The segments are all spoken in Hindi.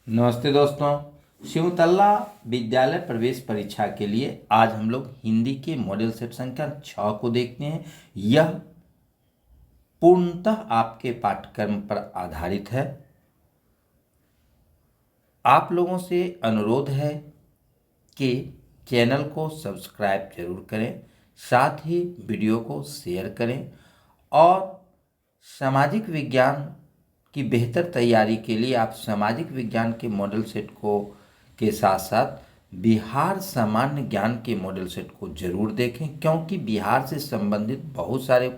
नमस्ते दोस्तों। शिवतल्ला विद्यालय प्रवेश परीक्षा के लिए आज हम लोग हिंदी के मॉडल सेट संख्या 6 को देखते हैं। यह पूर्णतः आपके पाठ्यक्रम पर आधारित है। आप लोगों से अनुरोध है कि चैनल को सब्सक्राइब जरूर करें, साथ ही वीडियो को शेयर करें और सामाजिक विज्ञान की बेहतर तैयारी के लिए आप सामाजिक विज्ञान के मॉडल सेट को के साथ साथ बिहार सामान्य ज्ञान के मॉडल सेट को जरूर देखें, क्योंकि बिहार से संबंधित बहुत सारे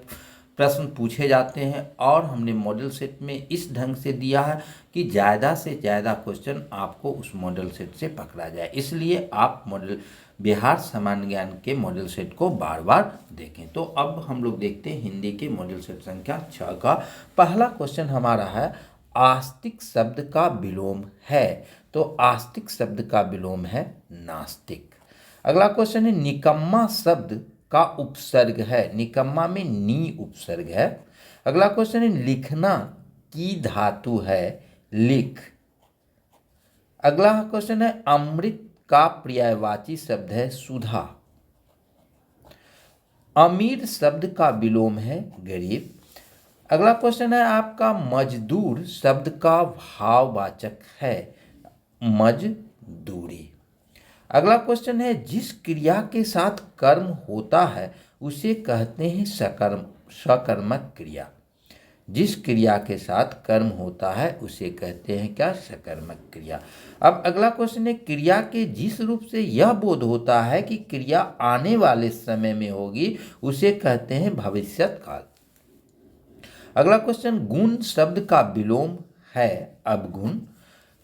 प्रश्न पूछे जाते हैं और हमने मॉडल सेट में इस ढंग से दिया है कि ज़्यादा से ज़्यादा क्वेश्चन आपको उस मॉडल सेट से पकड़ा जाए। इसलिए आप बिहार सामान्य ज्ञान के मॉडल सेट को बार बार देखें। तो अब हम लोग देखते हैं हिंदी के मॉडल सेट संख्या 6 का पहला क्वेश्चन हमारा है, आस्तिक शब्द का विलोम है। तो आस्तिक शब्द का विलोम है नास्तिक। अगला क्वेश्चन है, निकम्मा शब्द का उपसर्ग है। निकम्मा में नी उपसर्ग है। अगला क्वेश्चन है, लिखना की धातु है लिख। अगला क्वेश्चन है, अमृत का पर्यायवाची शब्द है सुधा। अमीर शब्द का विलोम है गरीब। अगला क्वेश्चन है आपका, मजदूर शब्द का भाववाचक है मजदूरी। अगला क्वेश्चन है, जिस क्रिया के साथ कर्म होता है उसे कहते हैं सकर्मक क्रिया। जिस क्रिया के साथ कर्म होता है उसे कहते हैं क्या? सकर्मक क्रिया। अब अगला क्वेश्चन है, क्रिया के जिस रूप से यह बोध होता है कि क्रिया आने वाले समय में होगी उसे कहते हैं भविष्यत काल। अगला क्वेश्चन, गुण शब्द का विलोम है अवगुण।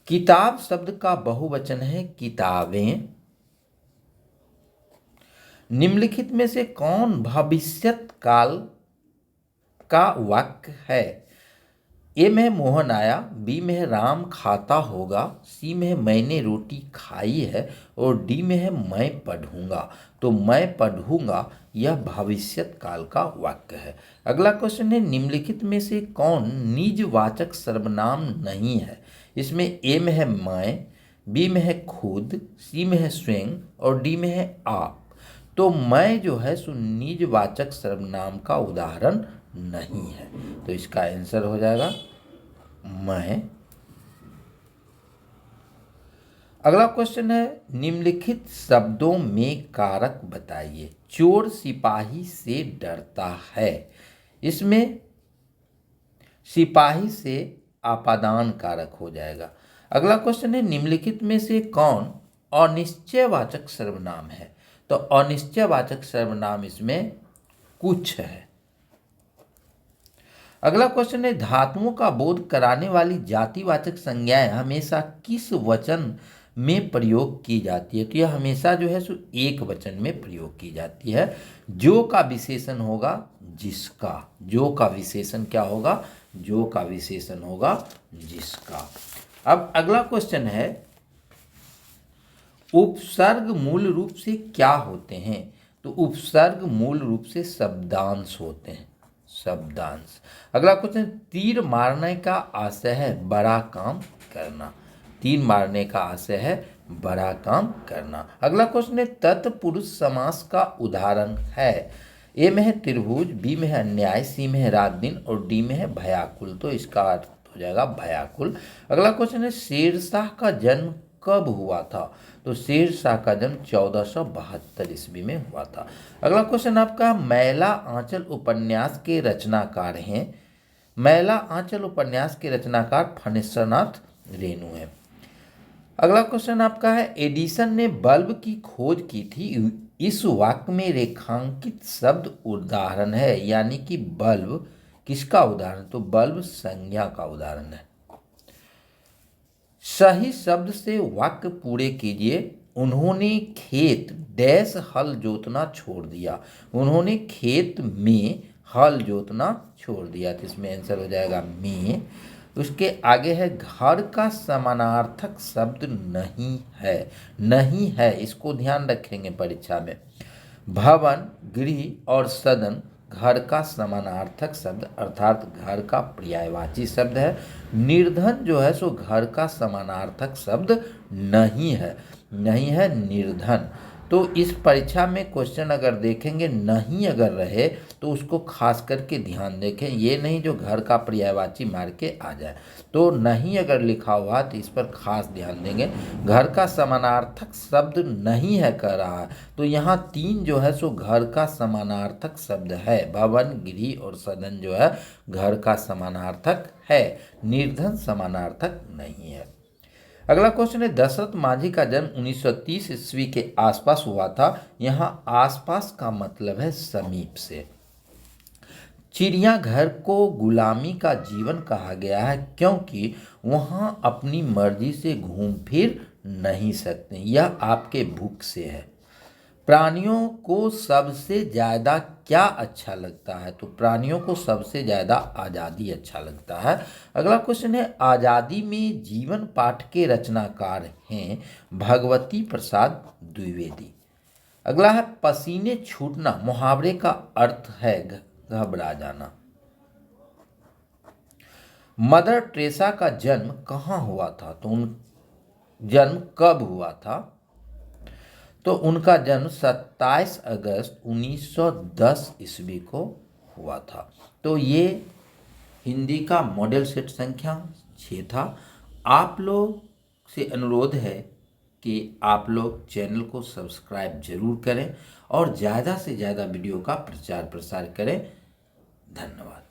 किताब शब्द का बहुवचन है किताबें। निम्नलिखित में से कौन भविष्यत काल का वाक्य है? ए में मोहन आया, बी में है राम खाता होगा, सी में है मैंने रोटी खाई है और डी में है मैं पढ़ूंगा। तो मैं पढ़ूंगा यह भविष्यत काल का वाक्य है। अगला क्वेश्चन है, निम्नलिखित में से कौन निजवाचक सर्वनाम नहीं है? इसमें ए में है मैं, बी में है खुद, सी में है स्वयं और डी में है आप। तो मैं जो है सो निजवाचक सर्वनाम का उदाहरण नहीं है। तो इसका आंसर हो जाएगा मैं। अगला क्वेश्चन है, निम्नलिखित शब्दों में कारक बताइए। चोर सिपाही से डरता है। इसमें सिपाही से आपादान कारक हो जाएगा। अगला क्वेश्चन है, निम्नलिखित में से कौन अनिश्चयवाचक सर्वनाम है? तो अनिश्चयवाचक सर्वनाम इसमें कुछ है। अगला क्वेश्चन है, धातुओं का बोध कराने वाली जातिवाचक संज्ञाएं हमेशा किस वचन में प्रयोग की जाती है? तो यह हमेशा जो है सो एक वचन में प्रयोग की जाती है। जो का विशेषण होगा जिसका। जो का विशेषण क्या होगा? जो का विशेषण होगा जिसका। अब अगला क्वेश्चन है, उपसर्ग मूल रूप से क्या होते हैं? तो उपसर्ग मूल रूप से शब्दांश होते हैं। शब्दांश। अगला क्वेश्चन, तीर मारने का आशय है बड़ा काम करना। तीर मारने का आशय है बड़ा काम करना। अगला क्वेश्चन है, तत्पुरुष समास का उदाहरण है। ए में है त्रिभुज, बी में है अन्याय, सी में है रात दिन और डी में है भयाकुल। तो इसका अर्थ हो जाएगा भयाकुल। अगला क्वेश्चन है, शेरशाह का जन्म कब हुआ था? तो शेरशाह का जन्म 1472 ईस्वी में हुआ था। अगला क्वेश्चन आपका, मैला आंचल उपन्यास के रचनाकार हैं। मैला आंचल उपन्यास के रचनाकार फणेश्वरनाथ रेणु हैं। अगला क्वेश्चन आपका है, एडिसन ने बल्ब की खोज की थी। इस वाक्य में रेखांकित शब्द उदाहरण है, यानी कि बल्ब किसका उदाहरण? तो बल्ब संज्ञा का उदाहरण है। सही शब्द से वाक्य पूरे कीजिए। उन्होंने खेत डैश हल जोतना छोड़ दिया। उन्होंने खेत में हल जोतना छोड़ दिया। तो इसमें आंसर हो जाएगा में। उसके आगे है, घर का समानार्थक शब्द नहीं है। नहीं है, इसको ध्यान रखेंगे परीक्षा में। भवन, गृह और सदन घर का समानार्थक शब्द अर्थात घर का पर्यायवाची शब्द है। निर्धन जो है सो घर का समानार्थक शब्द नहीं है, नहीं है निर्धन। तो इस परीक्षा में क्वेश्चन अगर देखेंगे नहीं अगर रहे तो उसको खास करके ध्यान देखें, ये नहीं जो घर का पर्यायवाची मार के आ जाए। तो नहीं अगर लिखा हुआ तो इस पर खास ध्यान देंगे। घर का समानार्थक शब्द नहीं है कह रहा है, तो यहाँ 3 जो है सो घर का समानार्थक शब्द है। भवन, गृह और सदन जो है घर का समानार्थक है, निर्धन समानार्थक नहीं है। अगला क्वेश्चन है, दशरथ मांझी का जन्म 1930 ईस्वी के आसपास हुआ था। यहाँ आसपास का मतलब है समीप से। चिड़ियाघर को गुलामी का जीवन कहा गया है क्योंकि वहाँ अपनी मर्जी से घूम फिर नहीं सकते, यह आपके भूख से है। प्राणियों को सबसे ज़्यादा क्या अच्छा लगता है, तो प्राणियों को सबसे ज़्यादा आज़ादी अच्छा लगता है। अगला क्वेश्चन है, आज़ादी में जीवन पाठ के रचनाकार हैं भगवती प्रसाद द्विवेदी। अगला है, पसीने छूटना मुहावरे का अर्थ है घबरा जाना। मदर टेरेसा का जन्म कहाँ हुआ था, तो जन्म कब हुआ था, तो उनका जन्म 27 अगस्त 1910 ईस्वी को हुआ था। तो ये हिंदी का मॉडल सेट संख्या 6 था। आप लोग से अनुरोध है कि आप लोग चैनल को सब्सक्राइब जरूर करें और ज़्यादा से ज़्यादा वीडियो का प्रचार प्रसार करें। धन्यवाद।